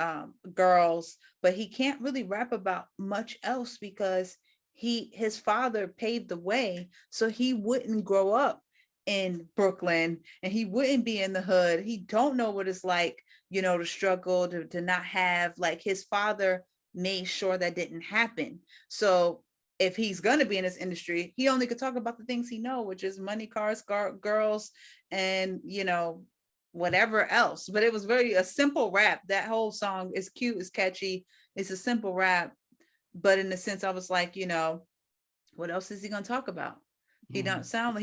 girls, but he can't really rap about much else, because his father paved the way so he wouldn't grow up in Brooklyn, and he wouldn't be in the hood. He don't know what it's like, you know, to struggle, to not have, like, his father made sure that didn't happen. So if he's going to be in this industry, he only could talk about the things he know, which is money, cars, girls, and, you know, whatever else. But it was a simple rap. That whole song is cute, it's catchy, it's a simple rap. But in the sense, I was like, you know, what else is he going to talk about? He can't sound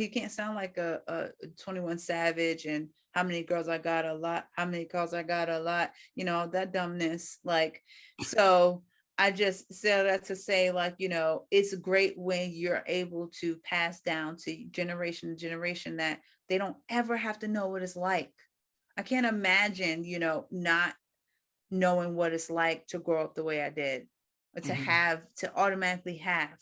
like a 21 Savage and how many girls I got, a lot, how many calls I got, a lot, you know, that dumbness. Like, so I just said that to say, like, you know, it's great when you're able to pass down to generation to generation, that they don't ever have to know what it's like. I can't imagine, you know, not knowing what it's like to grow up the way I did, or to automatically have,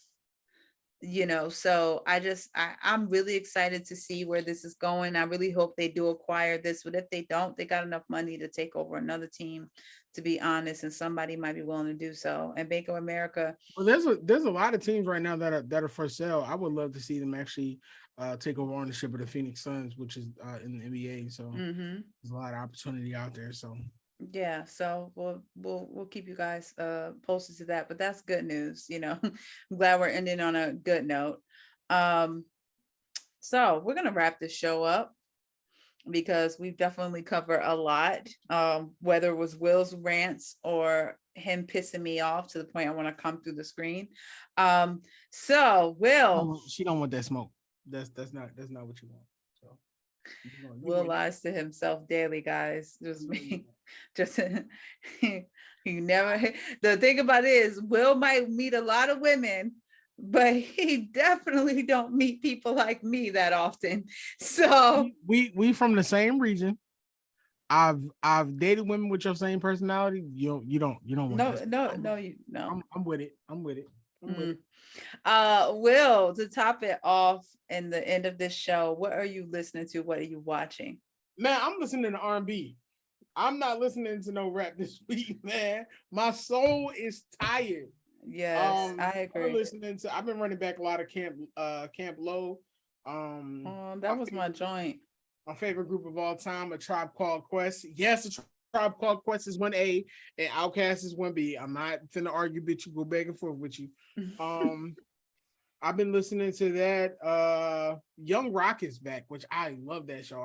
you know. So I'm really excited to see where this is going. I really hope they do acquire this, but if they don't, they got enough money to take over another team, to be honest, and somebody might be willing to do so. And Bank of America, well, there's a lot of teams right now that are for sale. I would love to see them actually take over ownership of the Phoenix Suns, which is in the NBA. So there's a lot of opportunity out there. So Yeah, so we'll keep you guys posted to that, but that's good news, you know. I'm glad we're ending on a good note. Um, so we're gonna wrap this show up because we've definitely covered a lot. Whether it was Will's rants or him pissing me off to the point I want to come through the screen. So Will, She don't want that smoke. That's not what you want. So Will lies to himself daily, guys. Just me. Just you never. The thing about it is, Will might meet a lot of women, but he definitely don't meet people like me that often. So we from the same region. I've dated women with your same personality. You don't want that. I'm with it. I'm with it. I'm with it. Will, to top it off in the end of this show, what are you listening to? What are you watching? Man, I'm listening to R&B. I'm not listening to no rap this week, man. My soul is tired. Yes, I agree. I've been running back a lot of Camp Low. That was my joint. My favorite group of all time, A Tribe Called Quest. Yes, A Tribe Called Quest is 1A and Outkast is 1B. I'm not finna argue, bitch. You go back and forth with you. I've been listening to that. Young Rock is back, which I love that show.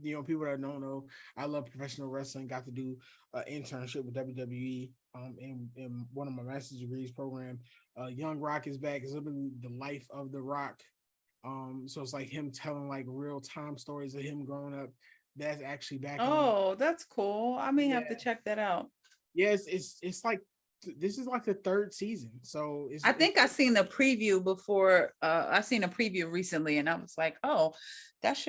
People that don't know, I love professional wrestling. Got to do an internship with WWE in one of my master's degrees program. Young Rock is back. It's literally the life of the Rock. So it's like him telling like real time stories of him growing up. That's actually back. Oh, that's cool. I may have to check that out. Yes, it's like this is like the third season. So I think I seen the preview before. I seen a preview recently, and I was like, "Oh, that's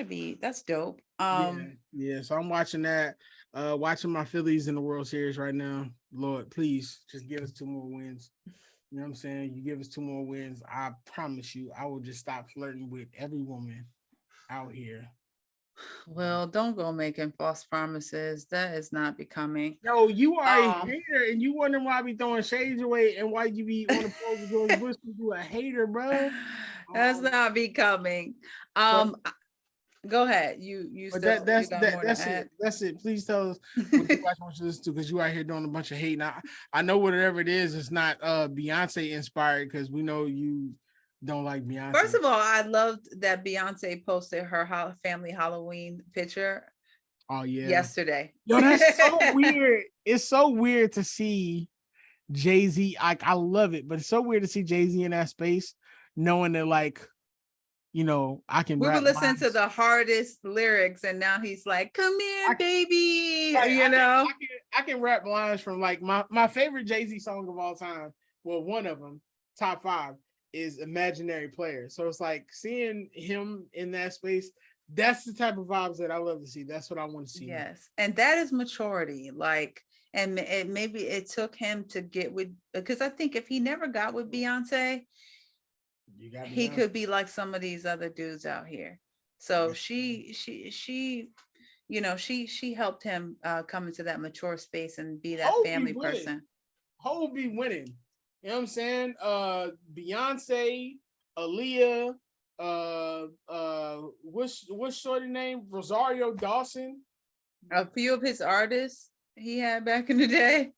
dope." Yeah. So I'm watching that. Watching my Phillies in the World Series right now. Lord, please just give us 2 more wins. You know what I'm saying? You give us 2 more wins, I promise you, I will just stop flirting with every woman out here. Well, don't go making false promises. That is not becoming. Yo, you are a hater, and you wondering why I be throwing shades away and why you be on the phone with George Bush. You a hater, bro. That's not becoming. Go ahead. You still that's you got more to add? That's it. Please tell us what you watch, what you listen to, because you out here doing a bunch of hate. Now I know whatever it is, it's not Beyonce inspired, because we know you don't like Beyonce. First of all, I loved that Beyonce posted her family Halloween picture. Oh yeah, yesterday. Yo, that's so weird. It's so weird to see Jay-Z. I love it, but it's so weird to see Jay-Z in that space, knowing that like, I can. We were listening to the hardest lyrics, and now he's like, "Come here, baby." I can rap lines from like my favorite Jay-Z song of all time. Well, one of them, top 5, is "Imaginary Player." So it's like seeing him in that space. That's the type of vibes that I love to see. That's what I want to see. Yes, and that is maturity. Like, and maybe it took him to get with, because I think if he never got with Beyonce, he could be like some of these other dudes out here. So she helped him come into that mature space and be that family person. Ho be winning. You know what I'm saying? Beyonce, Aaliyah, what's shorty name? Rosario Dawson. A few of his artists he had back in the day.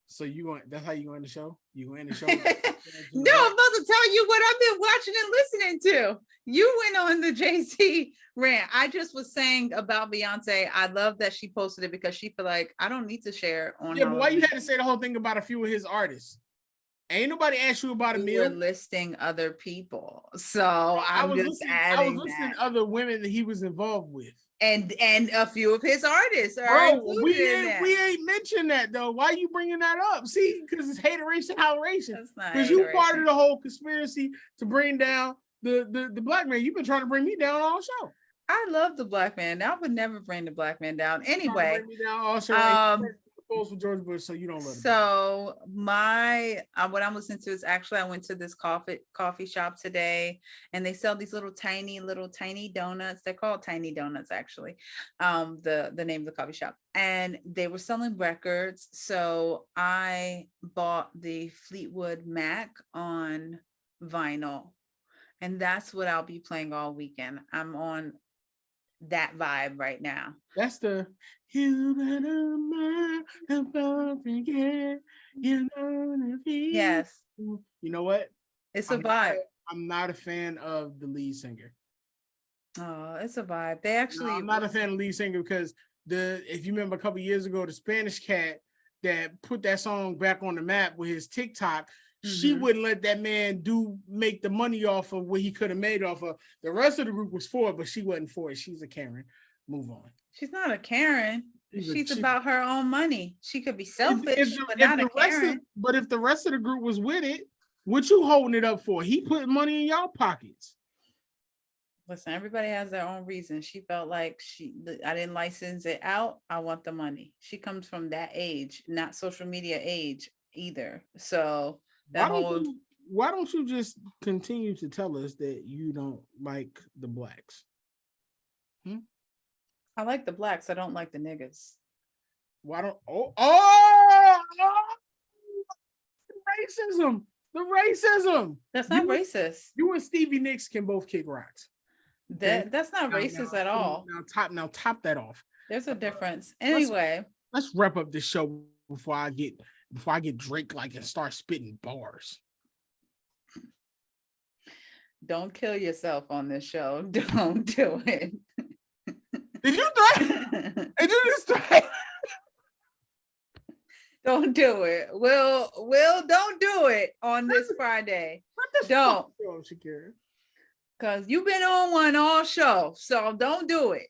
So that's how you go in the show? You go in the show? No, I'm about to tell you what I've been watching and listening to. You went on the Jay-Z rant. I just was saying about Beyonce. I love that she posted it because she feel like I don't need to share on. Yeah, but why you had to say the whole thing about a few of his artists? Ain't nobody asked you about Emil. We're listing other people, so I was listening to other women that he was involved with, and a few of his artists are Bro, we ain't mentioned that though. Why are you bringing that up? See, because it's hateration, holleration. Because you part of the whole conspiracy to bring down the black man. You've been trying to bring me down all show. I love the black man. I would never bring the black man down. Anyway, bring me down all show. For George Bush, so you don't love. So my what I'm listening to is actually I went to this coffee shop today, and they sell these little tiny donuts. They're called Tiny Donuts, actually. The name of the coffee shop, and they were selling records. So I bought the Fleetwood Mac on vinyl, and that's what I'll be playing all weekend. I'm on that vibe right now. That's the you better mind about to get, you know the feel. Yes, You know what? it's a vibe. I'm not a fan of the lead singer. Oh, it's a vibe. They actually. No, I'm not a fan of lead singer because if you remember a couple years ago, the Spanish cat that put that song back on the map with his TikTok, she wouldn't let that man make the money off of what he could have made off of. The rest of the group was for it, but she wasn't for it. She's a Karen. Move on. She's not a Karen. She's about her own money. She could be selfish, but not a Karen. But if the rest of the group was with it, what you holding it up for? He put money in y'all pockets. Listen, everybody has their own reason. She felt like I didn't license it out. I want the money. She comes from that age, not social media age either. So why don't you just continue to tell us that you don't like the blacks? I like the blacks. I don't like the niggas. Why don't racism? The racism. That's not racist. You and Stevie Nicks can both kick rocks. That's not racist at all. Now top that off. There's a difference. Anyway, let's wrap up this show before I get Drake like and start spitting bars. Don't kill yourself on this show. Don't do it. Did you threaten? Did you just threaten? Don't do it. Will, don't do it on this Friday. Don't. Because you've been on one all show, so don't do it.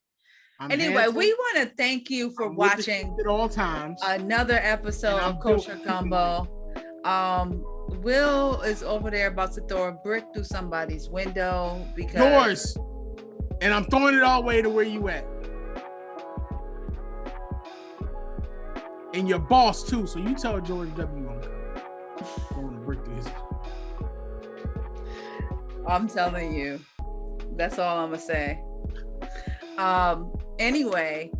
Anyway, we want to thank you for watching at all times another episode of Kosher Gumbo. Will is over there about to throw a brick through somebody's window because yours, and I'm throwing it all the way to where you at. And your boss too, so you tell George W. I'm going to break this. I'm telling you, that's all I'm gonna say. Anyway,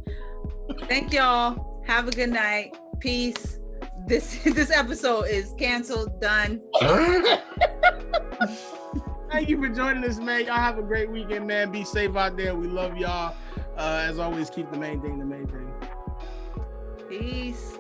thank y'all. Have a good night. Peace. This episode is canceled. Done. Thank you for joining us, man. Y'all have a great weekend, man. Be safe out there. We love y'all. As always, keep the main thing the main thing. Peace.